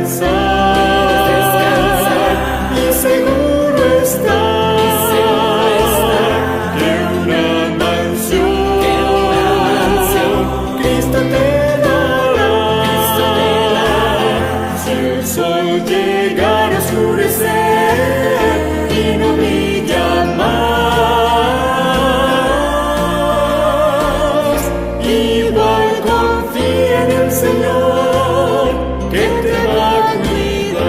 y seguro está que una mansión Cristo te dará. Si el sol llegara a oscurecer y no brilla más, igual confía en el Señor, que te va a cuidar.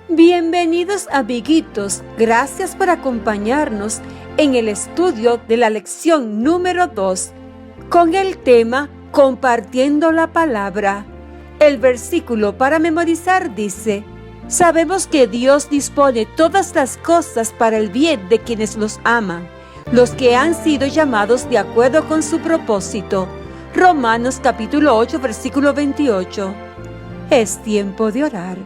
Bienvenidos, amiguitos, gracias por acompañarnos en el estudio de la lección número 2 con el tema Compartiendo la Palabra. El versículo para memorizar dice: sabemos que Dios dispone todas las cosas para el bien de quienes los aman, los que han sido llamados de acuerdo con su propósito. Romanos capítulo 8, versículo 28. Es tiempo de orar.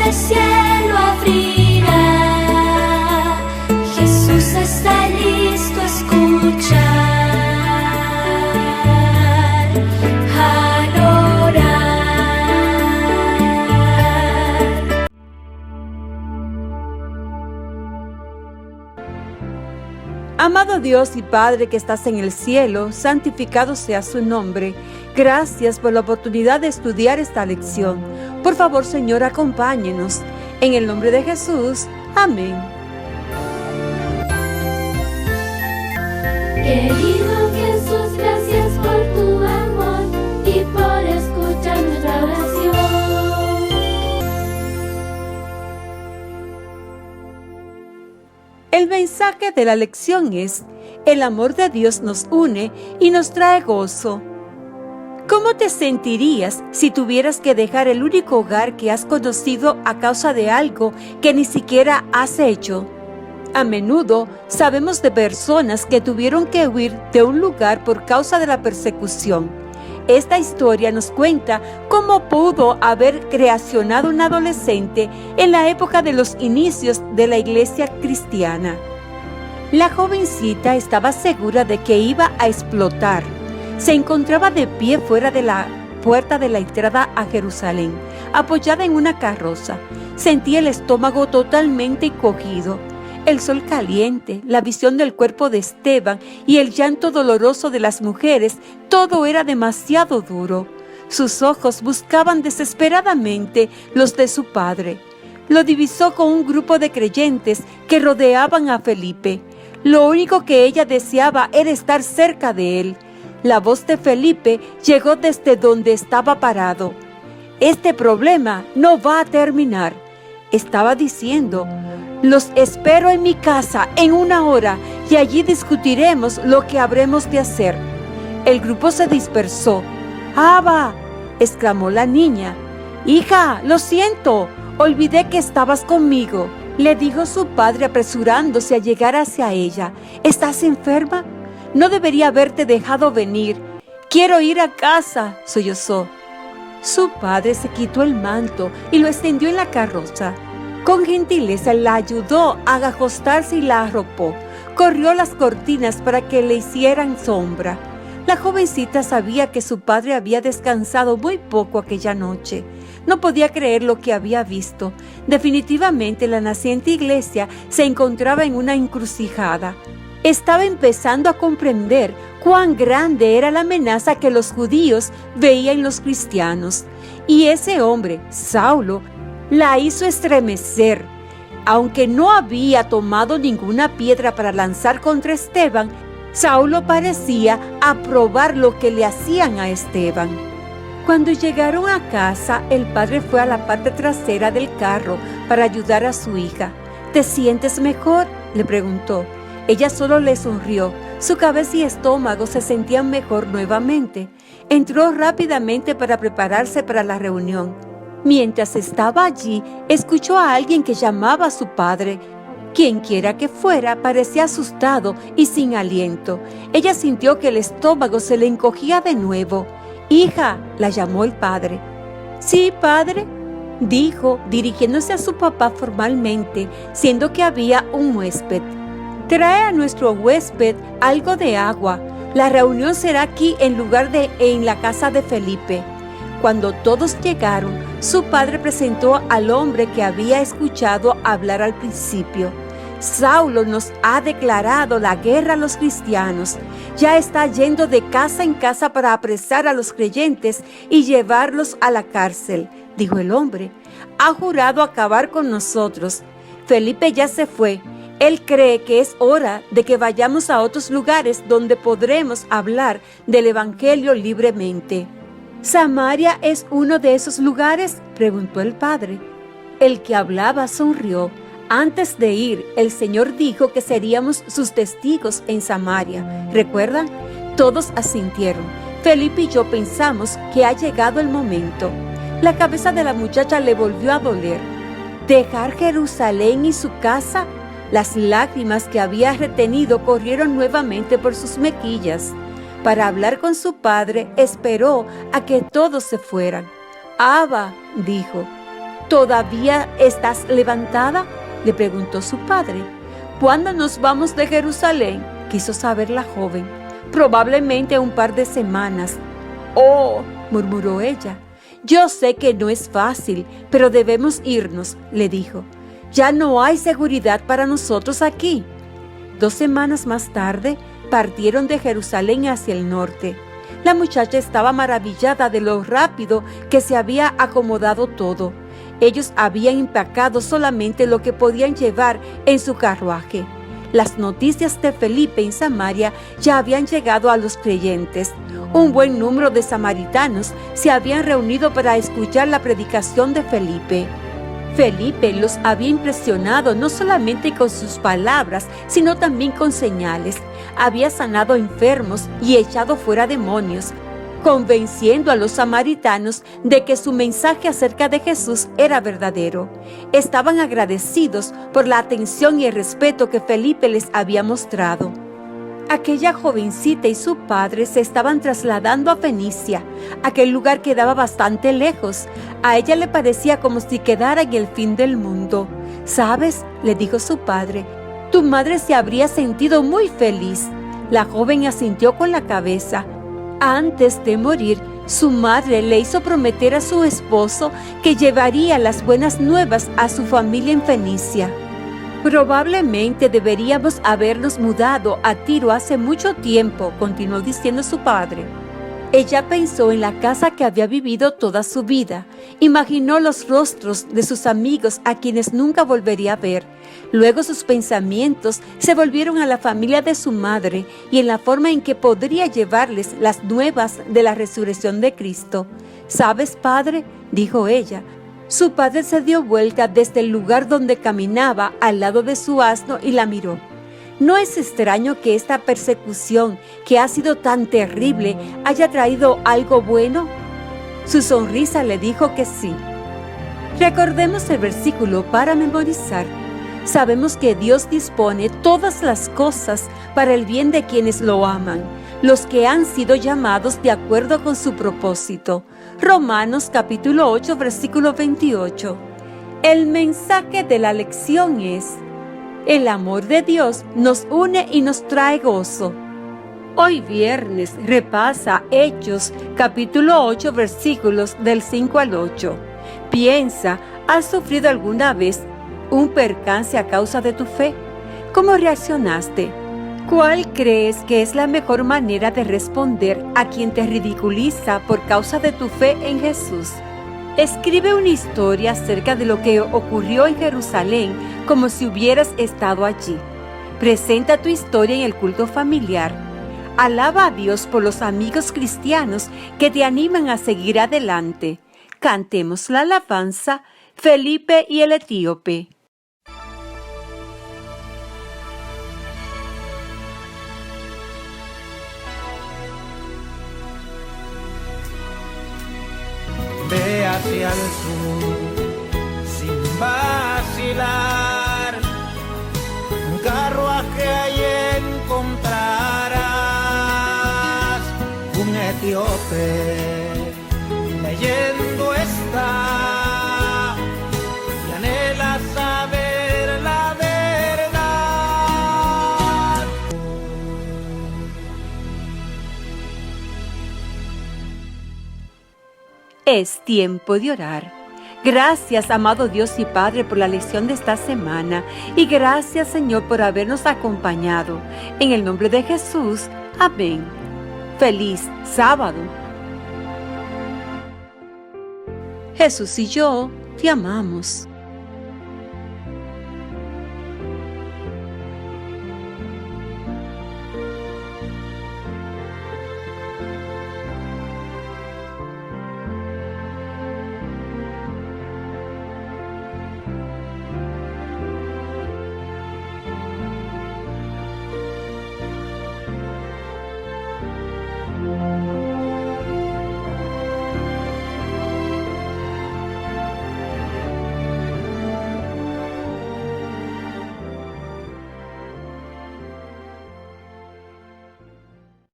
El cielo abrirá, Jesús está listo a escuchar, al orar. Amado Dios y Padre que estás en el cielo, santificado sea su nombre. Gracias por la oportunidad de estudiar esta lección. Por favor, Señor, acompáñenos. En el nombre de Jesús. Amén. Querido Jesús, gracias por tu amor y por escuchar nuestra oración. El mensaje de la lección es: el amor de Dios nos une y nos trae gozo. ¿Cómo te sentirías si tuvieras que dejar el único hogar que has conocido a causa de algo que ni siquiera has hecho? A menudo sabemos de personas que tuvieron que huir de un lugar por causa de la persecución. Esta historia nos cuenta cómo pudo haber reaccionado un adolescente en la época de los inicios de la iglesia cristiana. La jovencita estaba segura de que iba a explotar. Se encontraba de pie fuera de la puerta de la entrada a Jerusalén, apoyada en una carroza. Sentía el estómago totalmente encogido. El sol caliente, la visión del cuerpo de Esteban y el llanto doloroso de las mujeres, todo era demasiado duro. Sus ojos buscaban desesperadamente los de su padre. Lo divisó con un grupo de creyentes que rodeaban a Felipe. Lo único que ella deseaba era estar cerca de él. La voz de Felipe llegó desde donde estaba parado. Este problema no va a terminar, estaba diciendo. Los espero en mi casa en 1 hora y allí discutiremos lo que habremos de hacer. El grupo se dispersó. ¡Abba!, exclamó la niña. Hija, lo siento, olvidé que estabas conmigo, le dijo su padre apresurándose a llegar hacia ella. ¿Estás enferma? No debería haberte dejado venir. Quiero ir a casa, sollozó. Su padre se quitó el manto y lo extendió en la carroza. Con gentileza la ayudó a acostarse y la arropó. Corrió las cortinas para que le hicieran sombra. La jovencita sabía que su padre había descansado muy poco aquella noche. No podía creer lo que había visto. Definitivamente la naciente iglesia se encontraba en una encrucijada. Estaba empezando a comprender cuán grande era la amenaza que los judíos veían en los cristianos. Y ese hombre, Saulo, la hizo estremecer. Aunque no había tomado ninguna piedra para lanzar contra Esteban, Saulo parecía aprobar lo que le hacían a Esteban. Cuando llegaron a casa, el padre fue a la parte trasera del carro para ayudar a su hija. ¿Te sientes mejor?, le preguntó. Ella solo le sonrió. Su cabeza y estómago se sentían mejor nuevamente. Entró rápidamente para prepararse para la reunión. Mientras estaba allí, escuchó a alguien que llamaba a su padre. Quienquiera que fuera, parecía asustado y sin aliento. Ella sintió que el estómago se le encogía de nuevo. «Hija», la llamó el padre. «Sí, padre», dijo, dirigiéndose a su papá formalmente, siendo que había un huésped. «Trae a nuestro huésped algo de agua. La reunión será aquí en lugar de en la casa de Felipe». Cuando todos llegaron, su padre presentó al hombre que había escuchado hablar al principio. «Saulo nos ha declarado la guerra a los cristianos. Ya está yendo de casa en casa para apresar a los creyentes y llevarlos a la cárcel», dijo el hombre. «Ha jurado acabar con nosotros. Felipe ya se fue. Él cree que es hora de que vayamos a otros lugares donde podremos hablar del evangelio libremente». «¿Samaria es uno de esos lugares?», preguntó el padre. El que hablaba sonrió. «Antes de ir, el Señor dijo que seríamos sus testigos en Samaria. ¿Recuerdan?». Todos asintieron. Felipe y yo pensamos que ha llegado el momento. La cabeza de la muchacha le volvió a doler. ¿Dejar Jerusalén y su casa? Las lágrimas que había retenido corrieron nuevamente por sus mejillas. Para hablar con su padre, esperó a que todos se fueran. «Abba», dijo. «¿Todavía estás levantada?», le preguntó su padre. «¿Cuándo nos vamos de Jerusalén?», quiso saber la joven. «Probablemente un par de semanas». «Oh», murmuró ella. «Yo sé que no es fácil, pero debemos irnos», le dijo. «Ya no hay seguridad para nosotros aquí». 2 semanas más tarde, partieron de Jerusalén hacia el norte. La muchacha estaba maravillada de lo rápido que se había acomodado todo. Ellos habían empacado solamente lo que podían llevar en su carruaje. Las noticias de Felipe en Samaria ya habían llegado a los creyentes. Un buen número de samaritanos se habían reunido para escuchar la predicación de Felipe. Felipe los había impresionado no solamente con sus palabras, sino también con señales. Había sanado enfermos y echado fuera demonios, convenciendo a los samaritanos de que su mensaje acerca de Jesús era verdadero. Estaban agradecidos por la atención y el respeto que Felipe les había mostrado. Aquella jovencita y su padre se estaban trasladando a Fenicia. Aquel lugar quedaba bastante lejos. A ella le parecía como si quedara en el fin del mundo. «¿Sabes?», le dijo su padre, «tu madre se habría sentido muy feliz». La joven asintió con la cabeza. Antes de morir, su madre le hizo prometer a su esposo que llevaría las buenas nuevas a su familia en Fenicia. «Probablemente deberíamos habernos mudado a Tiro hace mucho tiempo», continuó diciendo su padre. Ella pensó en la casa que había vivido toda su vida. Imaginó los rostros de sus amigos a quienes nunca volvería a ver. Luego sus pensamientos se volvieron a la familia de su madre y en la forma en que podría llevarles las nuevas de la resurrección de Cristo. «¿Sabes, padre?», dijo ella. Su padre se dio vuelta desde el lugar donde caminaba al lado de su asno y la miró. ¿No es extraño que esta persecución, que ha sido tan terrible, haya traído algo bueno? Su sonrisa le dijo que sí. Recordemos el versículo para memorizar. Sabemos que Dios dispone todas las cosas para el bien de quienes lo aman, los que han sido llamados de acuerdo con su propósito. Romanos capítulo 8, versículo 28. El mensaje de la lección es: el amor de Dios nos une y nos trae gozo. Hoy viernes repasa Hechos capítulo 8 versículos del 5 al 8. Piensa, ¿has sufrido alguna vez un percance a causa de tu fe? ¿Cómo reaccionaste? ¿Cuál crees que es la mejor manera de responder a quien te ridiculiza por causa de tu fe en Jesús? Escribe una historia acerca de lo que ocurrió en Jerusalén como si hubieras estado allí. Presenta tu historia en el culto familiar. Alaba a Dios por los amigos cristianos que te animan a seguir adelante. Cantemos la alabanza, Felipe y el etíope. Ve hacia el sur, sin vacilar. Un carruaje ahí encontrarás, un etíope leyendo está y anhela saber la verdad. Es tiempo de orar. Gracias, amado Dios y Padre, por la lección de esta semana. Y gracias, Señor, por habernos acompañado. En el nombre de Jesús. Amén. Feliz sábado. Jesús y yo te amamos.